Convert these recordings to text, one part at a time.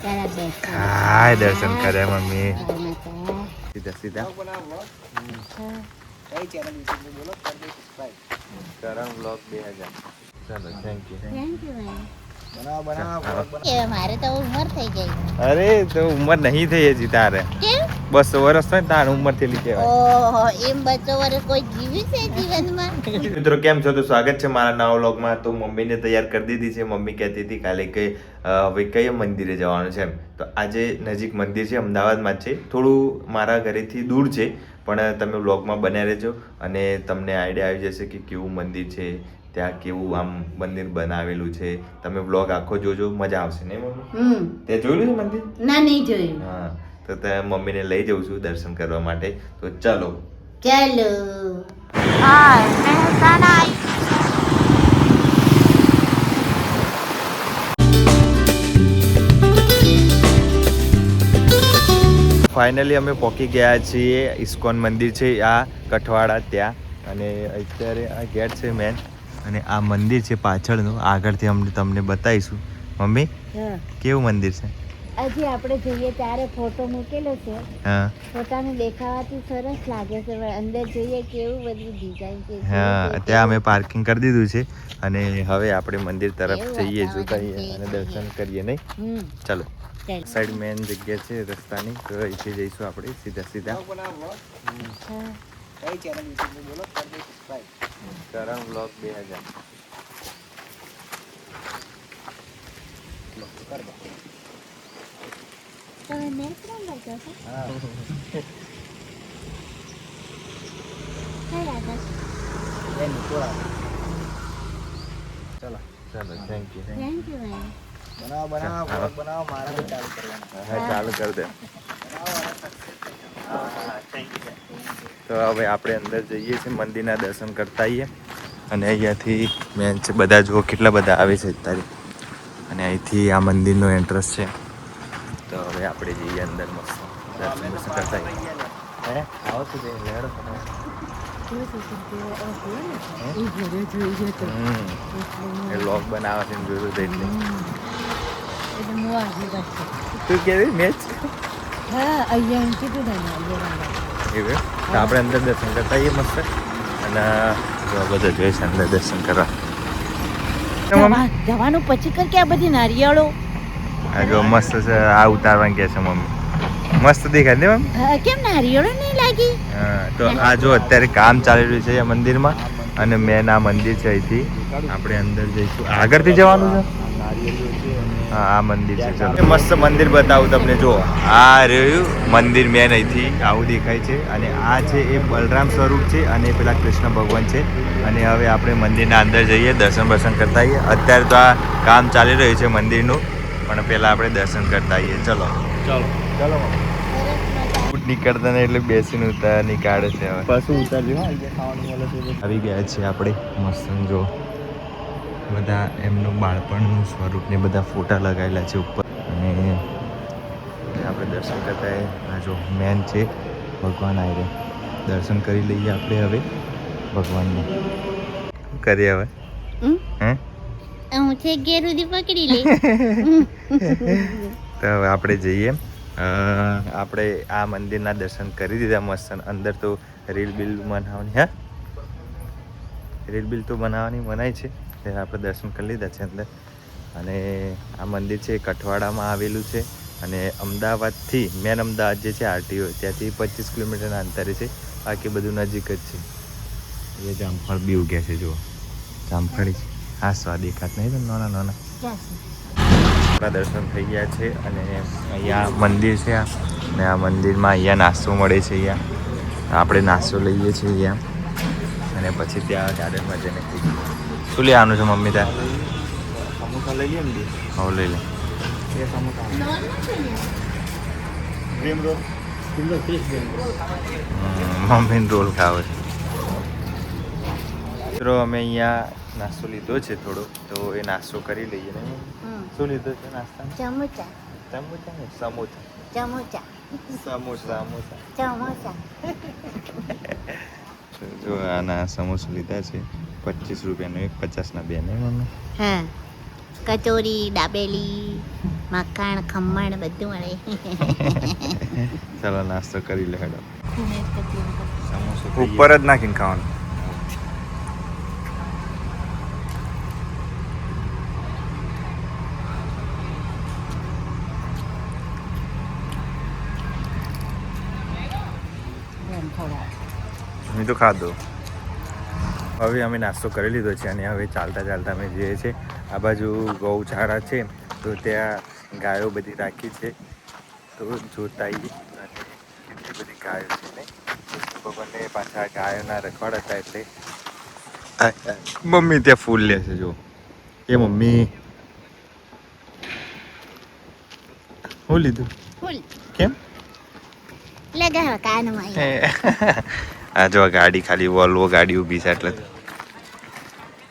હાય દર્શન કરે મમ્મી સીધા સીધા કરણ બ્લોગ 2000 ચાલો થેન્ક યુ મારે તો ઉંમર થઈ ગઈ. અરે તો ઉંમર નહીં થઈ હજી તારે 200 વર્ષ થાય તાર ઉંમર થઈ કહેવાય. ઓહો એમ 200 વર્ષ કોઈ જીવ્યું છે જીવનમાં? મિત્રો કેમ છો? તો સ્વાગત છે મારા નવા વ્લોગમાં. તો મમ્મીને તૈયાર કરી દીધી છે. મમ્મી કહેતી હતી કાલે કે હવે કયા મંદિરે જવાનું છે એમ. તો આજે નજીક મંદિર છે, અમદાવાદમાં જ છે, થોડું મારા ઘરેથી દૂર છે, પણ તમે વ્લોગમાં બન્યા રહેજો અને તમને આઈડિયા આવી જશે કે કેવું મંદિર છે, ત્યાં કેવું આમ મંદિર બનાવેલું છે. તમે વ્લોગ આખો જોજો, મજા આવશે નહીં મમ્મી? તે જોયેલું છે મંદિર? ના, નહીં જોયું. હા, તો ત્યાં મમ્મીને લઈ જઉં છું દર્શન કરવા માટે. તો ચાલો ચાલો. હા, મહેસાણા ફાઇનલી અમે પહોંચી ગયા છીએ. ઇસ્કોન મંદિર છે આ કઠવાડા ત્યાં, અને અત્યારે આ ગેટ છે મેન, અને આ મંદિર છે પાછળનું. આગળથી અમને તમને બતાવીશું. મમ્મી કેવું મંદિર છે? હજી આપણે જોઈએ ત્યારે ફોટો મૂકેલો છે. હા, ફોટાને દેખાવાથી સરસ લાગે છે, પણ અંદર જોઈએ કેવું બધું ડિઝાઇન છે. હા, ત્યાં અમે પાર્કિંગ કરી દીધું છે અને હવે આપણે મંદિર તરફ જઈએ, જોતા અને દર્શન કરીએ નહીં? ચાલો. સાઈડ મેન જગ્યા છે રસ્તાની, તો અહીંથી જઈશું આપણે સીધા સીધા. કરણ બ્લોગ 2000 તમે નેત્રમ લાગો છો? હા. ચલો ચાલો, થેન્ક યુ. થેન્ક યુ ભાઈ. ચાલુ કરી દે. તો હવે આપણે અંદર જઈએ છીએ, મંદિરના દર્શન કરતા આવીએ. અને અહીંયાથી મેન છે, બધા જુઓ કેટલા બધા આવે છે અત્યારે. અને અહીંથી આ મંદિરનો એન્ટ્રન્સ છે. તો હવે આપણે જઈએ અંદર, મસ્ત દર્શન કરતા આવીએ. આવો છો તે લેડો. એ લોક બનાવે છે જોયું તો એટલે. તું કેવી મેચ? હા, અહીંયા કીધું એવું તો આપણે અંદર દર્શન કરતા આવીએ મસ્ત. અને બધા જોઈએ છે અંદર દર્શન કરવા. જવાનું પછી કર કે આ બધી નારિયેળો આ જો મસ્ત છે, આ ઉતારવાનું કે છે મમ્મી. મસ્ત દેખાય ને મમ્મી? કેમ નારિયેળો નહીં લાગી? હા, તો આ જો અત્યારે કામ ચાલી રહ્યું છે આ મંદિરમાં, અને મેન આ મંદિર છે. અહીંથી આપણે અંદર જઈશું. આગળથી જવાનું છે. હા, આ મંદિર છે. ચલો મસ્ત મંદિર બતાવું તમને. જો આ રહ્યું મંદિર મેન, અહીંથી આવું દેખાય છે. અને આ છે એ બલરામ સ્વરૂપ છે, અને પેલા કૃષ્ણ ભગવાન છે. અને હવે આપણે મંદિરના અંદર જઈએ, દર્શન બર્શન કરતા આવીએ. અત્યારે તો આ કામ ચાલી રહ્યું છે મંદિરનું, પણ પહેલાં આપણે દર્શન કરતા આવીએ. ચલો ચલો ચલો. નીકળતા ને એટલે બેસીને ઉતાર નીકાળે છે. હવે પાછું ઉતારજો. આવી ગયા છીએ આપણે મસ્ત. જો બધા એમનું બાળપણનું સ્વરૂપ ને બધા ફોટા લગાવેલા છે ઉપર. અને આપણે દર્શન કરતા આ જો મેન છે ભગવાન આવે. દર્શન કરી લઈએ આપણે હવે ભગવાનને. શું કરીએ હવે? હું છે ગેરુદી પકડી લે. તો હવે આપણે જઈએ. આપણે આ મંદિરના દર્શન કરી દીધા મસ્ત. અંદર તો રીલ બિલ બનાવવાની, હા રીલ બિલ તો બનાવવાની મનાય છે. ત્યારે આપણે દર્શન કરી લીધા છે અંદર. અને આ મંદિર છે કઠવાડામાં આવેલું છે, અને અમદાવાદથી મેન અમદાવાદ જે છે આરટીઓ ત્યાંથી 25 કિલોમીટરના અંતરે છે. બાકી બધું નજીક જ છે. એ જામફળ બી ઉગ્યા છે. જુઓ જામફળી છે. હા, સ્વાદ દેખાત નહીં તો નાના નાના. આપણા દર્શન થઈ ગયા છે. અને અહીંયા મંદિર છે આ, અને આ મંદિરમાં અહીંયા નાસ્તો મળે છે. અહીંયા આપણે નાસ્તો લઈએ છીએ અહીંયા, અને પછી ત્યાં ગાર્ડનમાં જઈને ખાઈએ. શું લેવાનું છે મમ્મી? ત્યાં સમોસા લઈ લઈએ ને. હવે લઈ લે. મમ્મીને રોલ ખાવે છે. મિત્રો અમે અહીંયા નાસ્તો લીધો છે થોડો, તો એ નાસ્તો કરી લઈએ ને. શું લીધો છે નાસ્તા? સમોસા. સમોસા ને સમોસા. સમોસા. સમોસા સમોસા. સમોસા. જો આના સમોસા લીધા છે 25 રૂપિયાનો એક, 50ના બે. ને મમ્મી? હા, કચોરી, દાબેલી. મકાન ખમણ બધું મળે. ચલો નાસ્તો કરી લે હેડો. ઉપર જ નાખીને ખાવાનું. મેં તો ખાધું. હવે અમે નાસ્તો કરી લીધો છે અને હવે ચાલતા ચાલતા અમે જઈએ છીએ. આ બાજુ ગૌશાળા છે તો ત્યાં ગાયો બધી રાખી છે તો જોતા આવીએ. અને કેટલી બધી ગાયો છે ને ભગવાનને પાછા ગાયોના રખવાડ હતા એટલે મમ્મી ત્યાં ફૂલ લે છે. જો એ મમ્મી શું લીધું? ફૂલ કેમ? લગાવ કાનમાં. આ જો ગાડી ખાલી વોલ્વો ગાડી ઊભી છે એટલે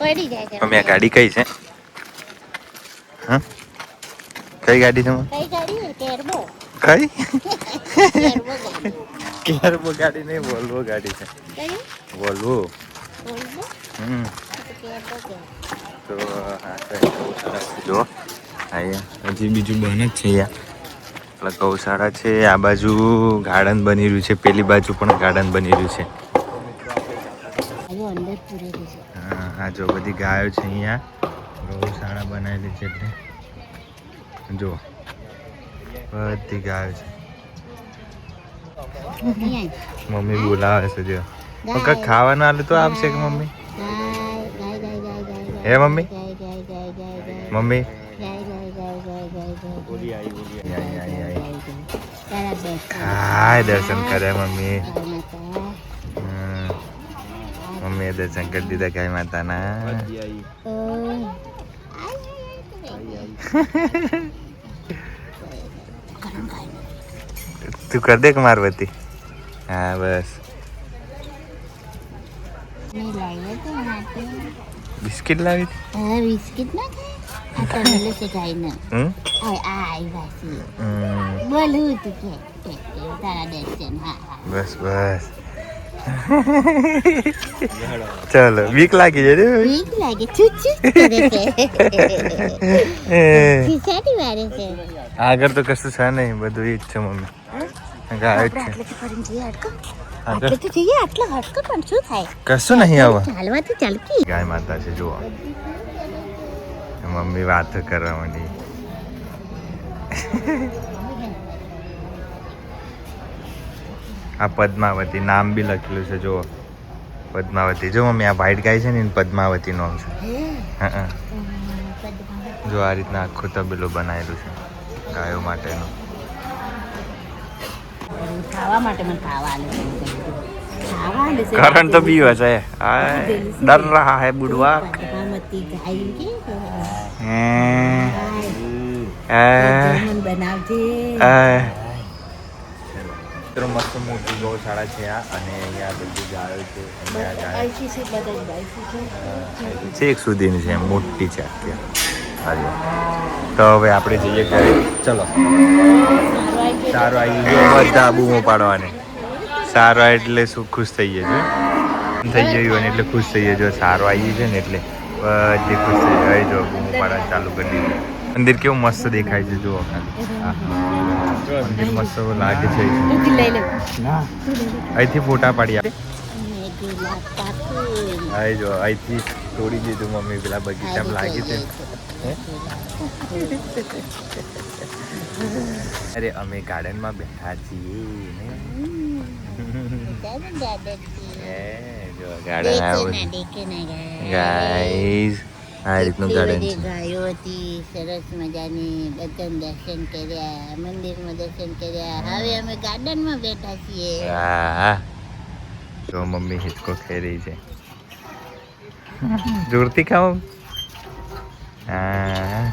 પડી જાય. મમ્મી આ ગાડી કઈ છે? હા કઈ ગાડી છે? કઈ ગાડી? ટેર્બો. કઈ? ટેર્બો ગાડી. કેરબો ગાડી નહીં, વોલ્વો ગાડી છે. કઈ? વોલ્વો. બોલબો? ટેર્બો કે. તો હા તો બહુ સરસ છે. જો અહીંયા હજી બીજું બન જ છે. એટલે ગૌશાળા છે. આ બાજુ ગાર્ડન બની રહ્યું છે, પેલી બાજુ પણ ગાર્ડન બની રહ્યું છે. અંદર પૂરેલી છે. હા આ જો બધી ગાયો છે અહીંયા. ગૌશાળા બનાવેલી છે એટલે જો બધી ગાયો છે. મમ્મી બોલાવે છે. જો કંઈક ખાવાનું આલે તો આપશે કે મમ્મી? હે મમ્મી? મમ્મી હાય દર્શન કરે મમ્મી. મમ્મીએ દર્શન કરી દીધા ગાય માતાના. તું કર દે કે મારવતી. હા બસ. બિસ્કિટ લાવી હતી? બિસ્કિટ ના ખાય. આ તને છે ગાયને. બોલું તું કે તારા દર્શન. હા બસ બસ. ચલો બીક લાગી જાય. બીક લાગે. ચૂચી કરે છે. ખીચાડી વારે છે. આગળ તો કશું છે નહીં, બધું ઈ જ છે મમ્મી. ગાય જ છે. આટલે તો જઈએ. આટલો હટકો પણ શું થાય? કશું નહીં હવે. ચાલવાથી ચાલકી. ગાય માતા છે જુઓ. મમ્મી વાત કરવા માંડી. આ પદ્માવતી નામ બી લખેલું છે જુઓ. પદ્માવતી. જો મમ્મી આ વ્હાઈટ ગાય છે ને એને પદ્માવતી નામ છે. હા જો આ રીતના આખું તબેલું બનાવેલું છે ગાયો માટેનું. ખાવા માટે મને ખાવા આલે છે. કરંટ તો પીવે છે. ડર રહા હે બુડવા. પદ્માવતી ગાય કે બનાવજે. મસ્ત મોટી ગૌશાળા છે આ. અને અહીંયા બધી ગાયો છે. છેક સુધીની છે, મોટી છે આખી. તો હવે આપણે જઈએ ઘરે. ચલો સારું આવી ગયું. બધા બૂમો પાડવાની. સારું આવે એટલે શું ખુશ થઈ જાય છે. થઈ ગયું હોય ને એટલે ખુશ થઈ જાય. જો સારું આવી છે ને એટલે બધી ખુશ થઈ જાય. જો બૂમો પાડવા ચાલુ કરી દીધું. મંદિર કેવું મસ્ત દેખાય છે જુઓ ખાલી. મંદિર મસ્ત લાગે છે. અહીંથી ફોટા પાડ્યા. અહીં જો અહીંથી તોડી દીધું મમ્મી પેલા બગીચામાં લાગી છે. અરે અમે ગાર્ડનમાં બેઠા છીએ. જો ગાર્ડન આવ્યું ગાઈઝ. આ રીતનું ગાર્ડન છે. ગાયો હતી સરસ મજાની. બધા દર્શન કર્યા, મંદિરમાં દર્શન કર્યા. હવે અમે ગાર્ડનમાં બેઠા છીએ. હા તો મમ્મી હિચકો ખાઈ રહી છે. જોરથી ખાઓ. હા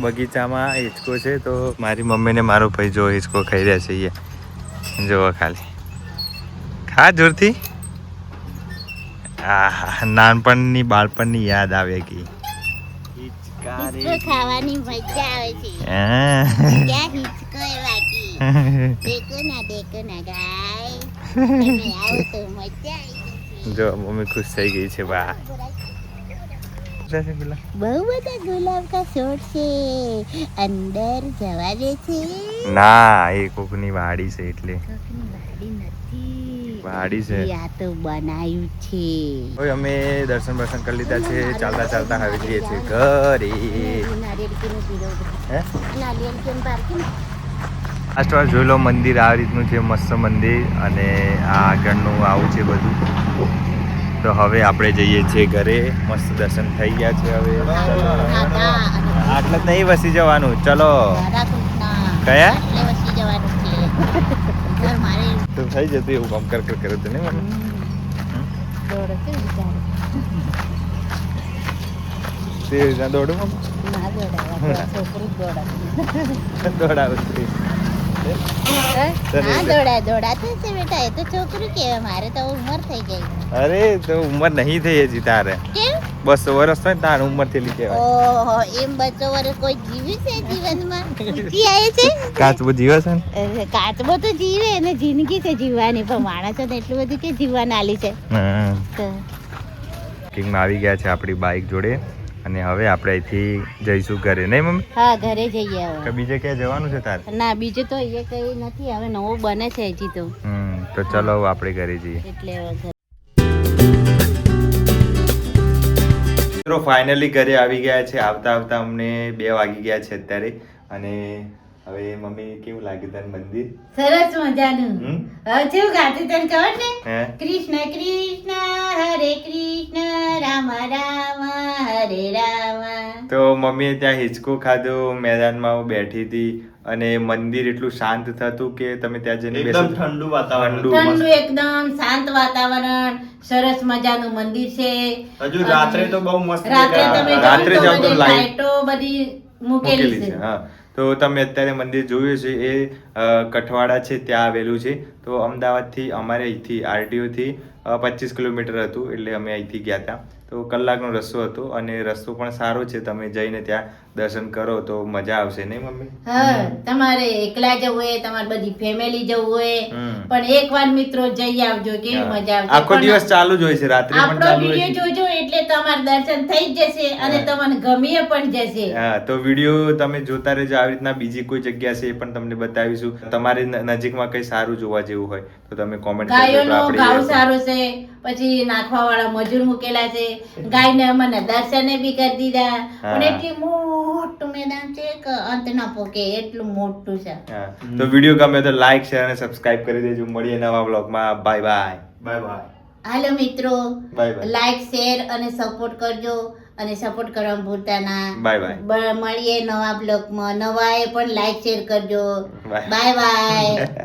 બગીચામાં હિચકો છે તો મારી મમ્મી ને મારો ભાઈ જો હિચકો ખાઈ રહ્યા છે. અહીંયા જોવો ખાલી. ખા જોરથી. નાનપણની બાળપણની યાદ આવે કે હિચકો ખાવાની મજા આવે છે. ક્યાં હિચકો એ બાકી. દેખો ના ગાય. તમે આવો તો મજા આવી જશે. જો મમ્મી ખુશ થઈ ગઈ છે. વાહ પેલા બહુ બધા ગુલાબ કા છોડ છે, અંદર જવા દે છે. ના એ કોકની વાડી છે એટલે કોકની વાડી નથી, વાડી છે. આ તો બનાવ્યું છે. હવે અમે દર્શન કરી લીધા છે, ચાલતા ચાલતા હવે જઈએ છીએ ઘરે. નારિયેળ કેનું પીલો હે નારિયેળ કેમ પાર્કિંગ. લાસ્ટ વાર જોઈ લો મંદિર આ રીતનું છે, મસ્ત મંદિર, અને આ આગળનું આવું છે બધું. તો હવે આપણે જઈએ છીએ ઘરે. મસ્ત દર્શન થઈ ગયા છે. હવે આટલે જ નહીં વસી જવાનું. ચલો કયા વસી જવાનું છે. ઘર મારે તો થઈ જતું એવું કામ કર કર્યું હતું ને મને. દોડો છે વિચાર તે રીતના દોડું મમ્મી? ના દોડાવા છોકરું જ દોડાવે. દોડાવું ના દોડાતું છે બેટા, એ તો છોકરું કહેવાય. મારે તો ઉંમર થઈ ગઈ. અરે તો ઉંમર નહીં થઈ હજી તારે. કેમ 200 વર્ષ થાય તાર ઉંમર થયેલી કહેવાય. ઓહો, એમ 200 વર્ષ કોઈ જીવ્યું છે જીવનમાં? પૂછી આવે છે કાચબો જીવે છે ને? કાચબો તો જીવે, એને જિંદગી છે જીવવાની, પણ માણસો ને એટલું બધું કે જીવવા આલી છે. હા. તો કિંગમાં આવી ગયા છે આપણી બાઇક જોડે, અને હવે આપણે અહીંથી જઈશું ઘરે. નહીં મમ્મી? હા, ઘરે જઈએ હવે. કે બીજે ક્યાં જવાનું છે તારે? ના, બીજું તો એ કઈ નથી, હવે નવું બને છે હજી તો. તો ચલો હવે આપણે ઘરે જઈએ. એટલે હવે મિત્રો ફાઇનલી ઘરે આવી ગયા છે. આવતા આવતા અમને 2 વાગી ગયા છે અત્યારે. અને હવે મમ્મી કેવું લાગ્યું તને મંદિર? સરસ મજાનું. હવે કેવું ગાતું તને ખબર છે? હે કૃષ્ણ કૃષ્ણ હરે કૃષ્ણ રામ રામ હરે રામ. તો મમ્મીએ ત્યાં હિંચકો ખાધો, મેદાનમાં હું બેઠી હતી, અને મંદિર એટલું શાંત થતું કે તમે ત્યાં જઈને એકદમ ઠંડુ વાતાવરણ. ઠંડુ એકદમ શાંત વાતાવરણ, સરસ મજાનું મંદિર છે. હજુ રાત્રે તો બહુ મસ્ત રાત્રે તમે રાત્રે જાઓ તો જાઓ તો બધી light લાઈટો બધી મૂકેલી છે. હા. તો તમે અત્યારે મંદિર જોયું છે એ કઠવાડા છે ત્યાં આવેલું છે. તો અમદાવાદથી અમારે અહીંથી RTO થી 25 કિલોમીટર હતું, એટલે અમે અહીંથી ગયા હતા. તો કલાકનો રસ્તો હતો, અને રસ્તો પણ સારો છે. તમે જઈને ત્યાં દર્શન કરો તો મજા આવશે, નહીં મમ્મી? હા, તમારે એકલા જવું હોય, તમારે બધી ફેમિલી જવું હોય, પણ એકવાર મિત્રો જઈ આવજો, કેવી મજા આવશે. આખો દિવસ ચાલુ જ હોય છે, રાત્રે પણ આપણો ચાલુ હોય વિડિયો છે. જોજો એટલે તમારે દર્શન થઈ જ જશે, અને તમને ગમીએ પણ જશે. હા, તો વિડીયો તમે જોતા રહેજો. આવી રીતના બીજી કોઈ જગ્યા છે એ પણ તમને બતાવીશું. તમારી નજીકમાં કઈ સારું જોવા જેવું હોય તો તમે કોમેન્ટ કરજો. ગાયોનો ઘાવ સારો છે, પછી નાખવા વાળા મજૂર મૂકેલા છે. ગાયને અમને દર્શને બી કરી દીધા, પણ એટલી મોટું મેદાન છે કે અંત ના પોકે એટલું મોટું છે. હા, તો વિડીયો ગમે તો લાઈક, શેર અને સબસ્ક્રાઇબ કરી દેજો. મળીએ નવા બ્લોગમાં. Bye bye. Bye bye. હાલો મિત્રો, બાય બાય. લાઈક શેર અને સપોર્ટ કરજો, અને સપોર્ટ કરવા ભૂલતા ના. Bye bye. મળીએ નવા બ્લોગમાં. નવા એ પણ લાઈક શેર કરજો. બાય. Bye by.